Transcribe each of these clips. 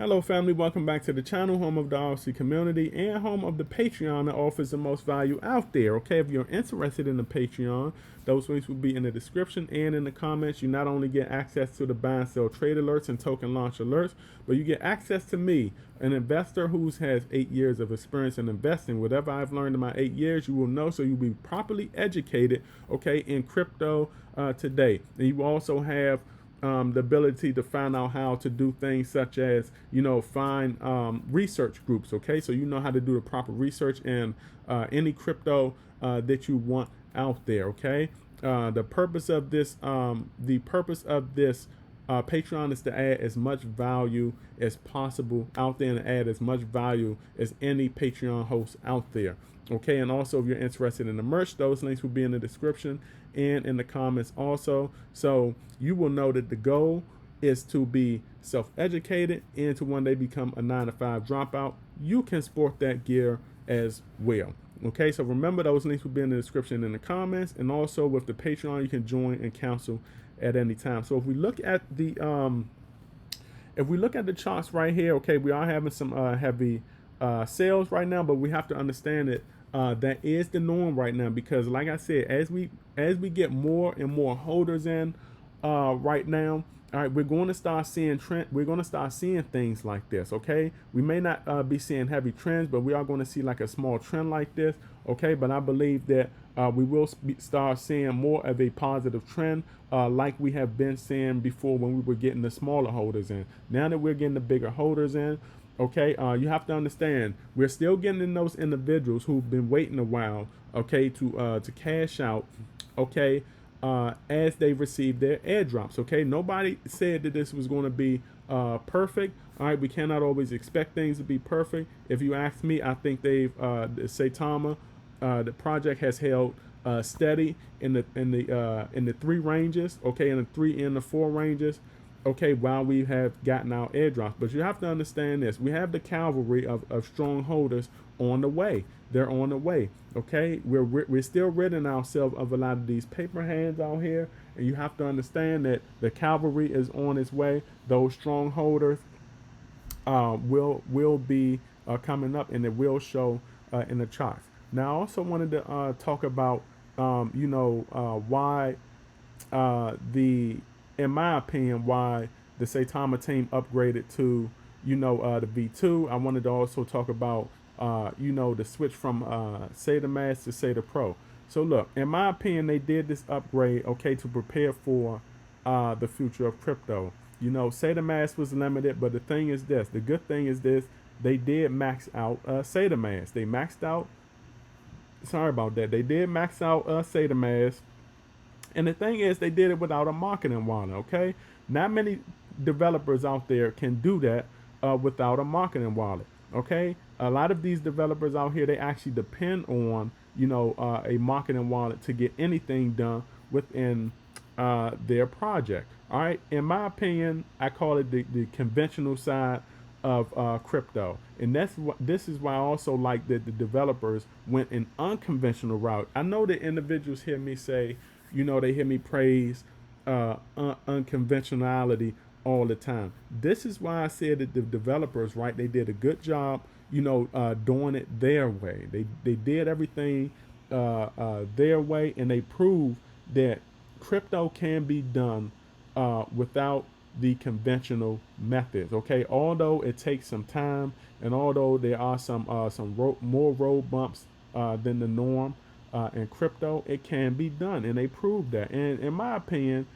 Hello family, welcome back to the channel, home of the RC community and home of the Patreon that offers the most value out there. Okay, if you're interested in the Patreon, those links will be in the description and in the comments. You not only get access to the buy and sell trade alerts and token launch alerts, but you get access to me, an investor who has 8 years of experience in investing. Whatever I've learned in my 8 years, you will know, so you'll be properly educated, okay, in crypto today. And you also have the ability to find out how to do things such as, find research groups. Okay, so you know how to do the proper research in any crypto that you want out there. Okay, the purpose of this, Patreon is to add as much value as possible out there and add as much value as any Patreon host out there. Okay, and also if you're interested in the merch, those links will be in the description and in the comments also. So you will know that the goal is to be self-educated and to one day become a 9-to-5 dropout. You can sport that gear as well. Okay, so remember those links will be in the description and in the comments, and also with the Patreon you can join and cancel at any time. So if we look at the charts right here, okay, we are having some heavy sales right now, but we have to understand that that is the norm right now, because like I said, as we get more and more holders in right now, all right, we're going to start seeing things like this. Okay, we may not be seeing heavy trends, but we are going to see like a small trend like this. Okay, but I believe that we will start seeing more of a positive trend like we have been seeing before when we were getting the smaller holders in. Now that we're getting the bigger holders in, okay, you have to understand we're still getting in those individuals who've been waiting a while, okay, to cash out, okay, as they receive their airdrops. Okay, nobody said that this was going to be perfect. All right, we cannot always expect things to be perfect. If you ask me, I think they've the Saitama, the project has held steady in the 3 ranges, okay, in the 3 and the 4 ranges, okay, while we have gotten our airdrops. But you have to understand this: we have the cavalry of strong holders on the way. They're on the way. Okay, we're still ridding ourselves of a lot of these paper hands out here, and you have to understand that the cavalry is on its way. Those strong holders will be coming up, and it will show in the charts. Now, I also wanted to talk about why in my opinion, why the Saitama team upgraded to the V2. I wanted to also talk about the switch from Saitamask to Saita Pro. So look, in my opinion, they did this upgrade, okay, to prepare for the future of crypto. Saitamask was limited, but the thing is this: the good thing is this, they did max out Saitamask. They maxed out. Sorry about that. They did max out Saitamask. And the thing is, they did it without a marketing wallet. Okay, not many developers out there can do that without a marketing wallet. Okay, a lot of these developers out here, they actually depend on a marketing wallet to get anything done within their project. All right, in my opinion, I call it the conventional side of crypto, and this is why I also like that the developers went an unconventional route. I know that individuals hear me say, they hear me praise unconventionality all the time. This is why I said that the developers, right, they did a good job, doing it their way. They did everything their way, and they proved that crypto can be done without the conventional methods. Okay, although it takes some time, and although there are some more road bumps than the norm in crypto, it can be done, and they proved that. And in my opinion,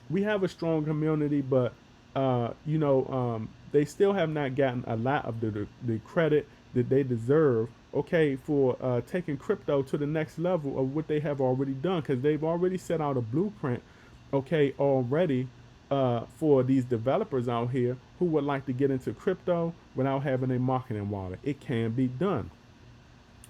we have a strong community, but they still have not gotten a lot of the credit that they deserve, okay, for taking crypto to the next level of what they have already done, because they've already set out a blueprint, okay, already for these developers out here who would like to get into crypto without having a marketing wallet. It can be done.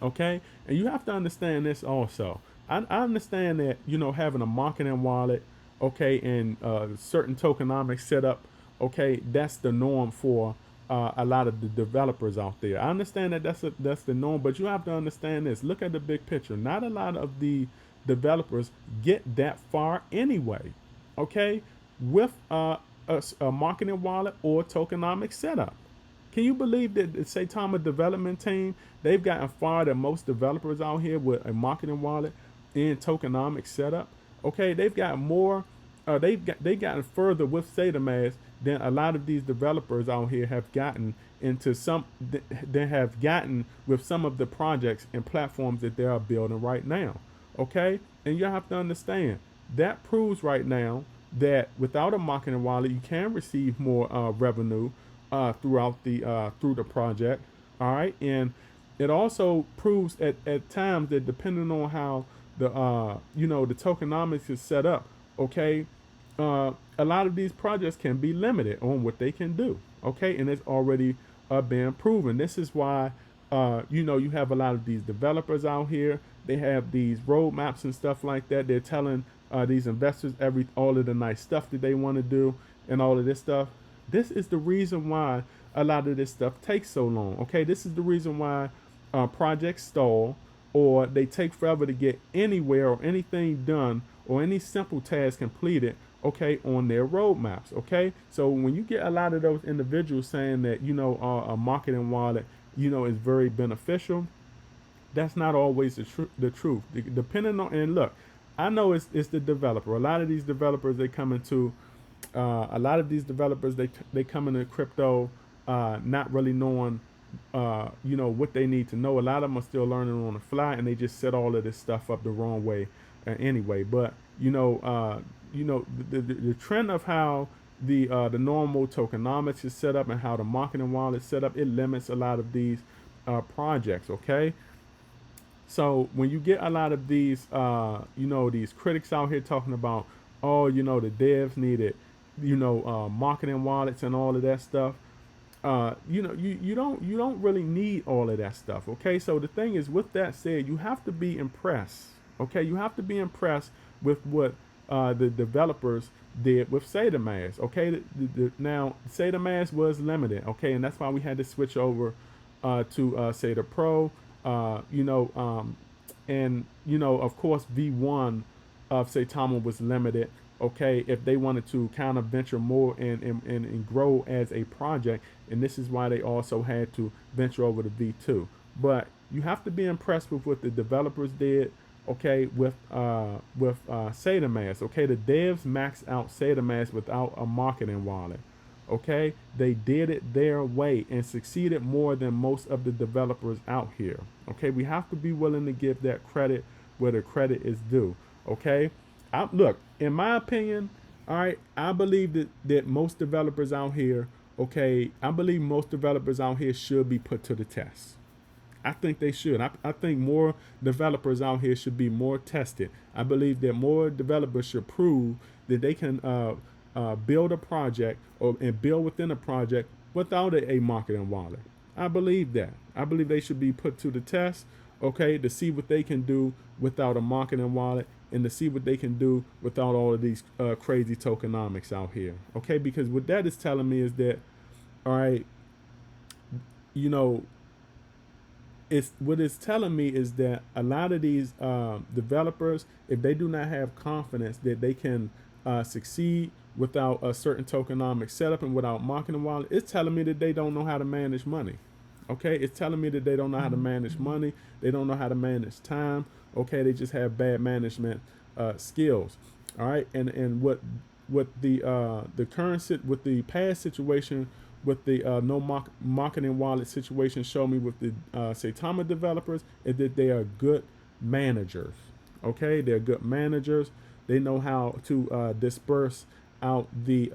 Okay, and you have to understand this also. I understand that having a marketing wallet, okay, and certain tokenomics setup, okay, that's the norm for a lot of the developers out there. I understand that that's the norm, but you have to understand this. Look at the big picture. Not a lot of the developers get that far anyway. Okay, with a marketing wallet or tokenomics setup. Can you believe that the Saitama development team, they've gotten farther than most developers out here with a marketing wallet and tokenomics setup? Okay, they've got more, they've gotten further with Saitamask than a lot of these developers out here have gotten into some, they have gotten with some of the projects and platforms that they are building right now. Okay, and you have to understand that proves right now that without a marketing wallet, you can receive more revenue throughout the through the project. All right, and it also proves at times that depending on how the the tokenomics is set up, okay, a lot of these projects can be limited on what they can do. Okay, and it's already been proven. This is why you have a lot of these developers out here. They have these roadmaps and stuff like that. They're telling these investors all of the nice stuff that they want to do and all of this stuff. This is the reason why a lot of this stuff takes so long. Okay, this is the reason why projects stall or they take forever to get anywhere or anything done or any simple task completed. Okay, on their roadmaps. Okay, so when you get a lot of those individuals saying that a marketing wallet is very beneficial, that's not always the truth. Depending on, and look, I know it's the developer. A lot of these developers they come into they come into crypto not really knowing what they need to know. A lot of them are still learning on the fly, and they just set all of this stuff up the wrong way anyway. But the trend of how the normal tokenomics is set up and how the marketing wallet is set up, it limits a lot of these projects. Okay, so when you get a lot of these these critics out here talking about, oh, the devs needed marketing wallets and all of that stuff, you don't really need all of that stuff. Okay, so the thing is, with that said, you have to be impressed. Okay, you have to be impressed with what the developers did with Saitamask. Okay, now Saitamask was limited. Okay, and that's why we had to switch over to Saita Pro. And of course, V1 of Saitama was limited. Okay, if they wanted to kind of venture more and grow as a project, and this is why they also had to venture over to V2. But you have to be impressed with what the developers did. Okay, with Saitamask. Okay, the devs maxed out Saitamask without a marketing wallet. Okay, they did it their way and succeeded more than most of the developers out here. Okay, we have to be willing to give that credit where the credit is due. Okay, look, in my opinion, all right, I believe that most developers out here, okay, I believe most developers out here should be put to the test. I think they should. I think more developers out here should be more tested. I believe that more developers should prove that they can build a project and build within a project without a marketing wallet. I believe that. I believe they should be put to the test, okay, to see what they can do without a marketing wallet and to see what they can do without all of these crazy tokenomics out here. Okay, because what that is telling me is that, all right, what it's telling me is that a lot of these developers, if they do not have confidence that they can succeed without a certain tokenomic setup and without marketing wallet, it's telling me that they don't know how to manage money. Okay, it's telling me that they don't know how to manage money. They don't know how to manage time. Okay, they just have bad management skills. All right, and what the past situation with the no marketing wallet situation show me with the Saitama developers is that they are good managers. Okay, they're good managers. They know how to disperse out the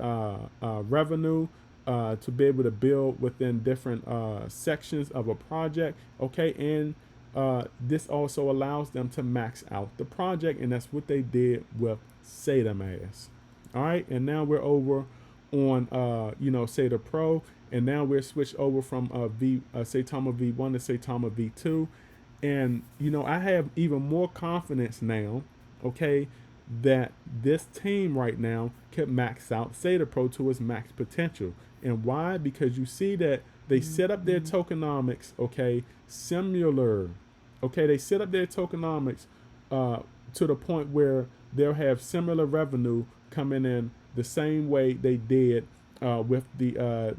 revenue to be able to build within different sections of a project. Okay, and this also allows them to max out the project, and that's what they did with Saitamask. All right, and now we're over on Saita Pro, and now we're switched over from Saitama V1 to Saitama V2, and I have even more confidence now, okay, that this team right now can max out Saita Pro to its max potential. And why? Because you see that they set up their tokenomics, okay, similar. Okay, they set up their tokenomics to the point where they'll have similar revenue coming in the same way they did with the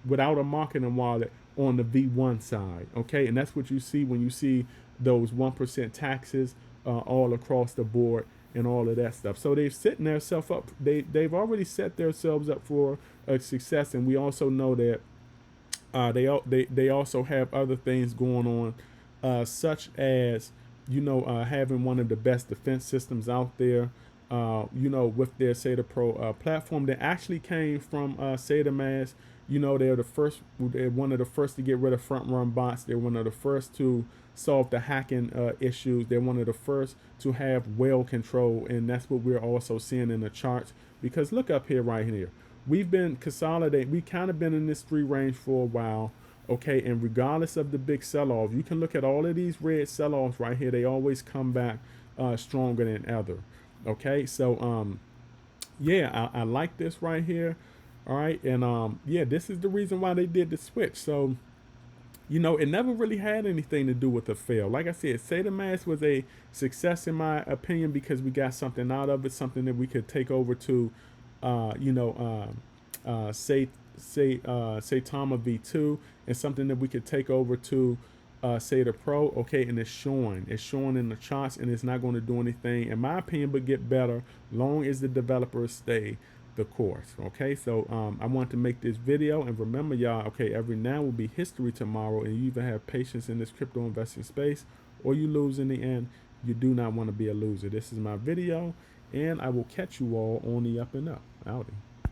without a marketing wallet on the V1 side. Okay, and that's what you see when you see those 1% taxes all across the board and all of that stuff. So they've setting themselves up. They've already set themselves up for a success, and we also know that they also have other things going on, such as having one of the best defense systems out there. With their Saitama Pro platform that actually came from Saitamask. They're one of the first to get rid of front run bots. They're one of the first to solve the hacking issues. They're one of the first to have well control, and that's what we're also seeing in the charts. Because look up here, right here, we've been consolidating. We kind of been in this 3 range for a while. Okay, and regardless of the big sell-off, you can look at all of these red sell-offs right here. They always come back stronger than ever. Okay, so yeah, I like this right here. All right, and yeah, this is the reason why they did the switch. So it never really had anything to do with a fail. Like I said, Saitamask was a success in my opinion because we got something out of it, something that we could take over to Saitama V2, and something that we could take over to Saitama Pro. Okay, and it's showing in the charts, and it's not going to do anything in my opinion but get better long as the developers stay the course. Okay, so I want to make this video, and remember y'all, okay, every now will be history tomorrow, and you either have patience in this crypto investing space or you lose in the end. You do not want to be a loser. This is my video, and I will catch you all on the up and up. Howdy.